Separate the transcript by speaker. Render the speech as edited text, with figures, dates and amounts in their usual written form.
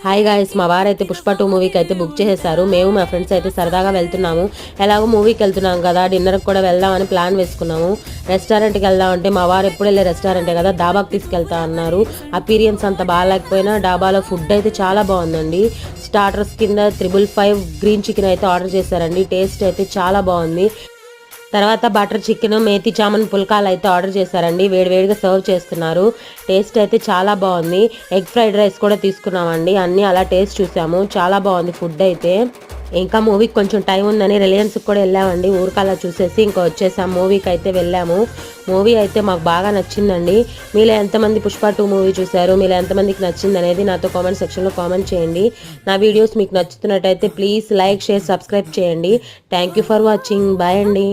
Speaker 1: Hi guys, మా వారైతే పుష్ప 2 మూవీకి అయితే బుక్ చేసేసారు. మేము మా ఫ్రెండ్స్ అయితే సరదాగా వెళ్తున్నాము. ఎలాగో మూవీకి వెళ్తున్నాం కదా, డిన్నర్కి కూడా వెళ్దామని ప్లాన్ వేసుకున్నాము. రెస్టారెంట్కి వెళ్దాం అంటే మా వారు ఎప్పుడు వెళ్ళే రెస్టారెంటే కదా, డాబాకి తీసుకెళ్తా అన్నారు. అపీరియన్స్ అంత బాగాలేకపోయినా డాబాలో ఫుడ్ అయితే చాలా బాగుందండి. స్టార్టర్స్ కింద 555 గ్రీన్ చికెన్ అయితే ఆర్డర్ చేశారండి. టేస్ట్ అయితే చాలా బాగుంది. తర్వాత బటర్ చికెన్, మేతి చామన్ పుల్కాలు అయితే ఆర్డర్ చేశారండి. వేడివేడిగా సర్వ్ చేస్తున్నారు. టేస్ట్ అయితే చాలా బాగుంది. ఎగ్ ఫ్రైడ్ రైస్ కూడా తీసుకున్నామండి. అన్నీ అలా టేస్ట్ చూసాము. చాలా బాగుంది ఫుడ్ అయితే. ఇంకా మూవీకి కొంచెం టైం ఉందని రిలయన్స్కి కూడా వెళ్ళామండి. ఊరికలా చూసేసి ఇంకా వచ్చేసాం. మూవీకి అయితే వెళ్ళాము. మూవీ అయితే మాకు బాగా నచ్చిందండి. మీలో ఎంతమంది పుష్ప 2 మూవీ చూశారు, మీలో ఎంతమందికి నచ్చింది అనేది నాతో కామెంట్ సెక్షన్లో కామెంట్ చేయండి. నా వీడియోస్ మీకు నచ్చుతున్నట్టయితే ప్లీజ్ లైక్, షేర్, సబ్స్క్రైబ్ చేయండి. Thank you for watching. Bye అండి.